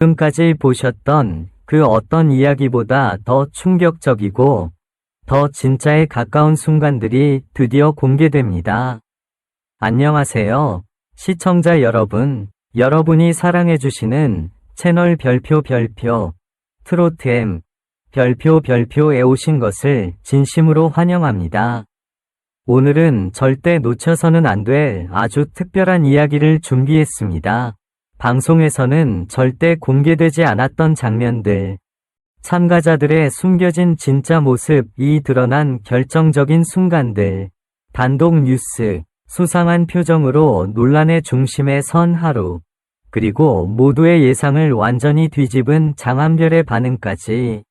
지금까지 보셨던 그 어떤 이야기보다 더 충격적이고 더 진짜에 가까운 순간들이 드디어 공개됩니다. 안녕하세요. 시청자 여러분, 여러분이 사랑해주시는 채널 별표 트로트M 별표에 오신 것을 진심으로 환영합니다. 오늘은 절대 놓쳐서는 안 될 아주 특별한 이야기를 준비했습니다. 방송에서는 절대 공개되지 않았던 장면들, 참가자들의 숨겨진 진짜 모습이 드러난 결정적인 순간들, 단독 뉴스, 수상한 표정으로 논란의 중심에 선 하루, 그리고 모두의 예상을 완전히 뒤집은 장한별의 반응까지.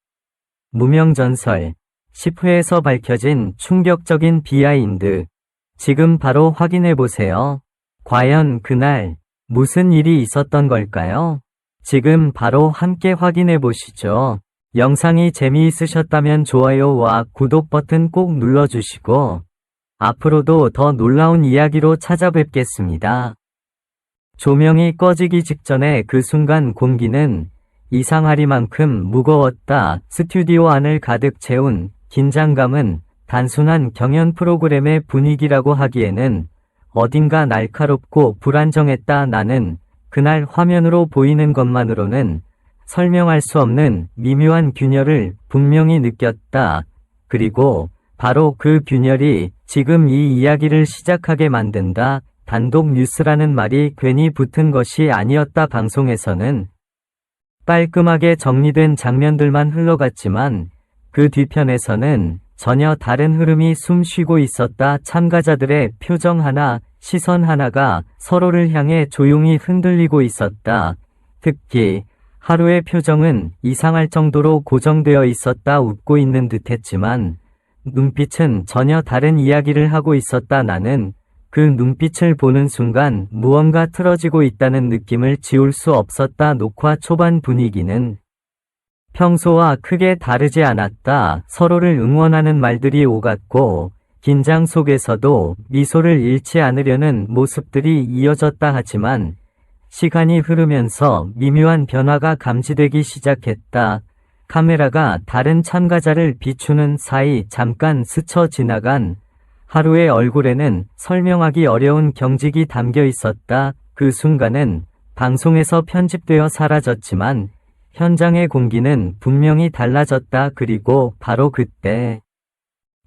무명전설, 10회에서 밝혀진 충격적인 비하인드. 지금 바로 확인해보세요. 과연 그날 무슨 일이 있었던 걸까요? 지금 바로 함께 확인해보시죠. 영상이 재미있으셨다면 좋아요와 구독 버튼 꼭 눌러주시고 앞으로도 더 놀라운 이야기로 찾아뵙겠습니다. 조명이 꺼지기 직전의 그 순간 공기는 이상하리만큼 무거웠다. 스튜디오 안을 가득 채운 긴장감은 단순한 경연 프로그램의 분위기라고 하기에는 어딘가 날카롭고 불안정했다. 나는 그날 화면으로 보이는 것만으로는 설명할 수 없는 미묘한 균열을 분명히 느꼈다. 그리고 바로 그 균열이 지금 이 이야기를 시작하게 만든다. 단독 뉴스라는 말이 괜히 붙은 것이 아니었다. 방송에서는 깔끔하게 정리된 장면들만 흘러갔지만 그 뒤편에서는 전혀 다른 흐름이 숨쉬고 있었다. 참가자들의 표정 하나, 시선 하나가 서로를 향해 조용히 흔들리고 있었다. 특히 하루의 표정은 이상할 정도로 고정되어 있었다. 웃고 있는 듯했지만 눈빛은 전혀 다른 이야기를 하고 있었다. 나는 그 눈빛을 보는 순간 무언가 틀어지고 있다는 느낌을 지울 수 없었다. 녹화 초반 분위기는 평소와 크게 다르지 않았다. 서로를 응원하는 말들이 오갔고 긴장 속에서도 미소를 잃지 않으려는 모습들이 이어졌다. 하지만 시간이 흐르면서 미묘한 변화가 감지되기 시작했다. 카메라가 다른 참가자를 비추는 사이 잠깐 스쳐 지나간 하루의 얼굴에는 설명하기 어려운 경직이 담겨 있었다. 그 순간은 방송에서 편집되어 사라졌지만 현장의 공기는 분명히 달라졌다. 그리고 바로 그때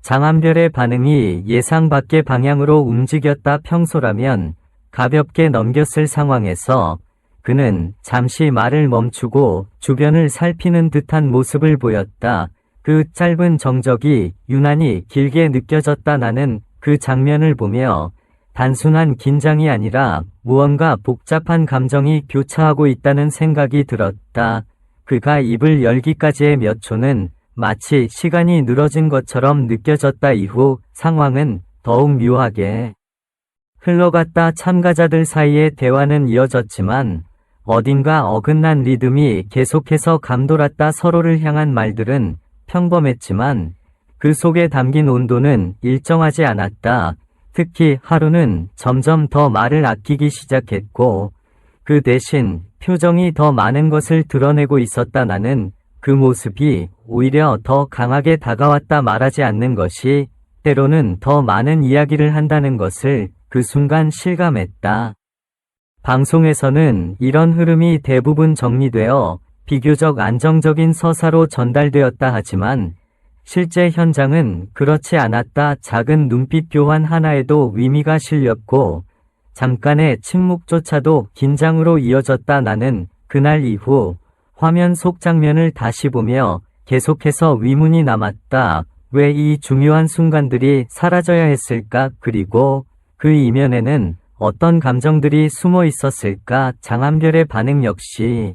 장한별의 반응이 예상 밖의 방향으로 움직였다. 평소라면 가볍게 넘겼을 상황에서 그는 잠시 말을 멈추고 주변을 살피는 듯한 모습을 보였다. 그 짧은 정적이 유난히 길게 느껴졌다. 나는 그 장면을 보며 단순한 긴장이 아니라 무언가 복잡한 감정이 교차하고 있다는 생각이 들었다. 그가 입을 열기까지의 몇 초는 마치 시간이 늘어진 것처럼 느껴졌다. 이후 상황은 더욱 묘하게 흘러갔다. 참가자들 사이의 대화는 이어졌지만 어딘가 어긋난 리듬이 계속해서 감돌았다. 서로를 향한 말들은 평범했지만 그 속에 담긴 온도는 일정하지 않았다. 특히 하루는 점점 더 말을 아끼기 시작했고 그 대신 표정이 더 많은 것을 드러내고 있었다. 나는 그 모습이 오히려 더 강하게 다가왔다. 말하지 않는 것이 때로는 더 많은 이야기를 한다는 것을 그 순간 실감했다. 방송에서는 이런 흐름이 대부분 정리되어 비교적 안정적인 서사로 전달되었다. 하지만 실제 현장은 그렇지 않았다. 작은 눈빛 교환 하나에도 의미가 실렸고 잠깐의 침묵조차도 긴장으로 이어졌다. 나는 그날 이후 화면 속 장면을 다시 보며 계속해서 의문이 남았다. 왜 이 중요한 순간들이 사라져야 했을까? 그리고 그 이면에는 어떤 감정들이 숨어 있었을까? 장한별의 반응 역시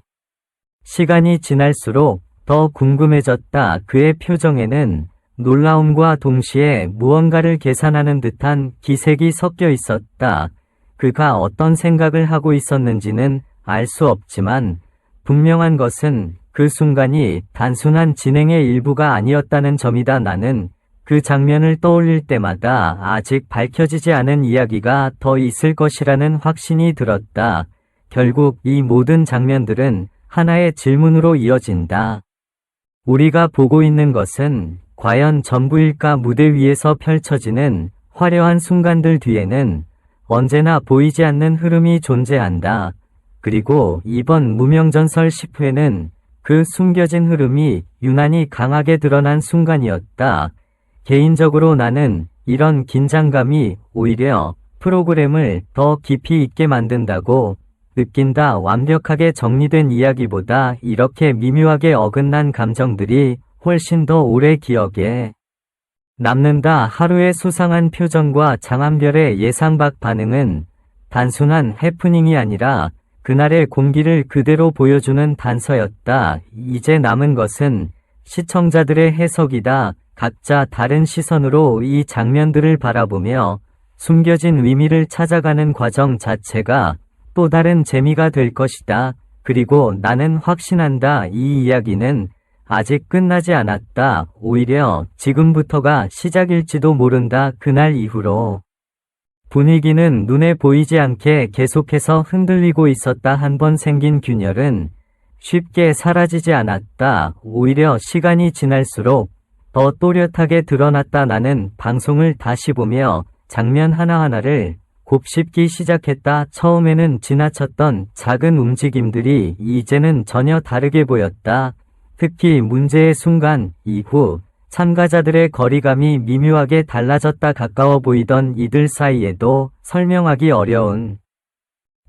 시간이 지날수록 더 궁금해졌다. 그의 표정에는 놀라움과 동시에 무언가를 계산하는 듯한 기색이 섞여 있었다. 그가 어떤 생각을 하고 있었는지는 알 수 없지만 분명한 것은 그 순간이 단순한 진행의 일부가 아니었다는 점이다. 나는 그 장면을 떠올릴 때마다 아직 밝혀지지 않은 이야기가 더 있을 것이라는 확신이 들었다. 결국 이 모든 장면들은 하나의 질문으로 이어진다. 우리가 보고 있는 것은 과연 전부일까? 무대 위에서 펼쳐지는 화려한 순간들 뒤에는 언제나 보이지 않는 흐름이 존재한다. 그리고 이번 무명전설 10회는 그 숨겨진 흐름이 유난히 강하게 드러난 순간이었다. 개인적으로 나는 이런 긴장감이 오히려 프로그램을 더 깊이 있게 만든다고 느낀다. 완벽하게 정리된 이야기보다 이렇게 미묘하게 어긋난 감정들이 훨씬 더 오래 기억에 남는다. 하루의 수상한 표정과 장한별의 예상 밖 반응은 단순한 해프닝이 아니라 그날의 공기를 그대로 보여주는 단서였다. 이제 남은 것은 시청자들의 해석이다. 각자 다른 시선으로 이 장면들을 바라보며 숨겨진 의미를 찾아가는 과정 자체가 또 다른 재미가 될 것이다. 그리고 나는 확신한다. 이 이야기는 아직 끝나지 않았다. 오히려 지금부터가 시작일지도 모른다. 그날 이후로 분위기는 눈에 보이지 않게 계속해서 흔들리고 있었다. 한 번 생긴 균열은 쉽게 사라지지 않았다. 오히려 시간이 지날수록 더 또렷하게 드러났다. 나는 방송을 다시 보며 장면 하나하나를 곱씹기 시작했다. 처음에는 지나쳤던 작은 움직임들이 이제는 전혀 다르게 보였다. 특히 문제의 순간 이후 참가자들의 거리감이 미묘하게 달라졌다. 가까워 보이던 이들 사이에도 설명하기 어려운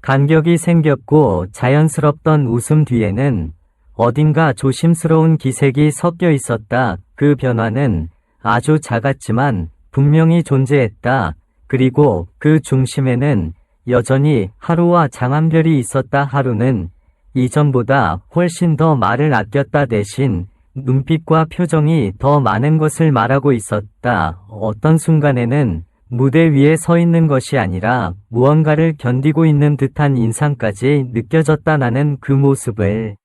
간격이 생겼고 자연스럽던 웃음 뒤에는 어딘가 조심스러운 기색이 섞여 있었다. 그 변화는 아주 작았지만 분명히 존재했다. 그리고 그 중심에는 여전히 하루와 장한별이 있었다. 하루는 이전보다 훨씬 더 말을 아꼈다. 대신 눈빛과 표정이 더 많은 것을 말하고 있었다. 어떤 순간에는 무대 위에 서 있는 것이 아니라 무언가를 견디고 있는 듯한 인상까지 느껴졌다. 나는 그 모습을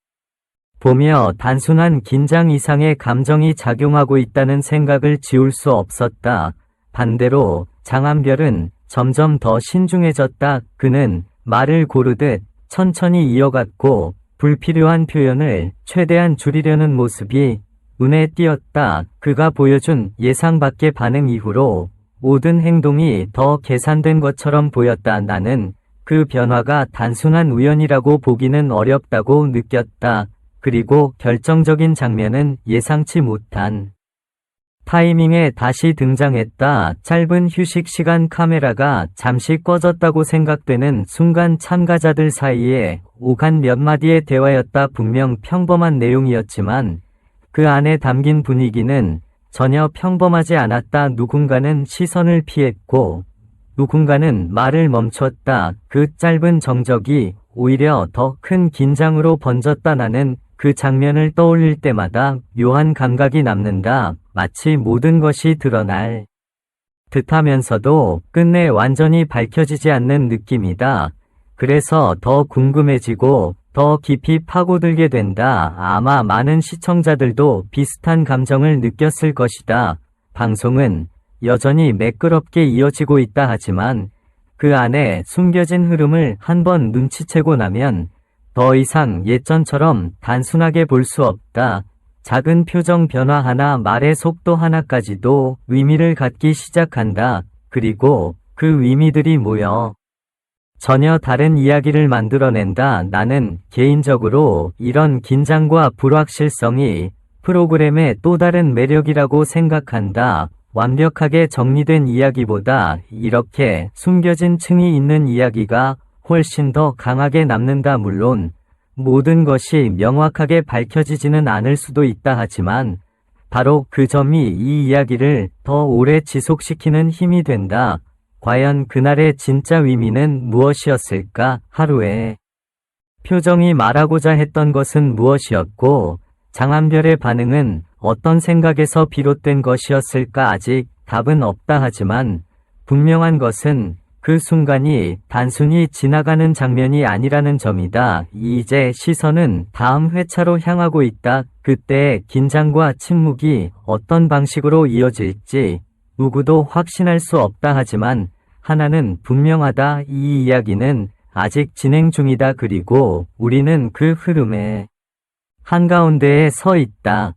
보며 단순한 긴장 이상의 감정이 작용하고 있다는 생각을 지울 수 없었다. 반대로 장한별은 점점 더 신중해졌다. 그는 말을 고르듯 천천히 이어갔고 불필요한 표현을 최대한 줄이려는 모습이 눈에 띄었다. 그가 보여준 예상 밖의 반응 이후로 모든 행동이 더 계산된 것처럼 보였다. 나는 그 변화가 단순한 우연이라고 보기는 어렵다고 느꼈다. 그리고 결정적인 장면은 예상치 못한 타이밍에 다시 등장했다. 짧은 휴식 시간 카메라가 잠시 꺼졌다고 생각되는 순간 참가자들 사이에 오간 몇 마디의 대화였다. 분명 평범한 내용이었지만 그 안에 담긴 분위기는 전혀 평범하지 않았다. 누군가는 시선을 피했고 누군가는 말을 멈췄다. 그 짧은 정적이 오히려 더 큰 긴장으로 번졌다. 나는 그 장면을 떠올릴 때마다 묘한 감각이 남는다. 마치 모든 것이 드러날 듯하면서도 끝내 완전히 밝혀지지 않는 느낌이다. 그래서 더 궁금해지고 더 깊이 파고들게 된다. 아마 많은 시청자들도 비슷한 감정을 느꼈을 것이다. 방송은 여전히 매끄럽게 이어지고 있다 하지만 그 안에 숨겨진 흐름을 한번 눈치채고 나면 더 이상 예전처럼 단순하게 볼 수 없다. 작은 표정 변화 하나, 말의 속도 하나까지도 의미를 갖기 시작한다. 그리고 그 의미들이 모여 전혀 다른 이야기를 만들어낸다. 나는 개인적으로 이런 긴장과 불확실성이 프로그램의 또 다른 매력이라고 생각한다. 완벽하게 정리된 이야기보다 이렇게 숨겨진 층이 있는 이야기가 훨씬 더 강하게 남는다. 물론 모든 것이 명확하게 밝혀지지는 않을 수도 있다 하지만 바로 그 점이 이 이야기를 더 오래 지속시키는 힘이 된다. 과연 그날의 진짜 의미는 무엇이었을까? 하루의 표정이 말하고자 했던 것은 무엇이었고 장한별의 반응은 어떤 생각에서 비롯된 것이었을까? 아직 답은 없다 하지만 분명한 것은 그 순간이 단순히 지나가는 장면이 아니라는 점이다. 이제 시선은 다음 회차로 향하고 있다. 그때의 긴장과 침묵이 어떤 방식으로 이어질지 누구도 확신할 수 없다 하지만 하나는 분명하다. 이 이야기는 아직 진행 중이다. 그리고 우리는 그 흐름의 한가운데에 서 있다.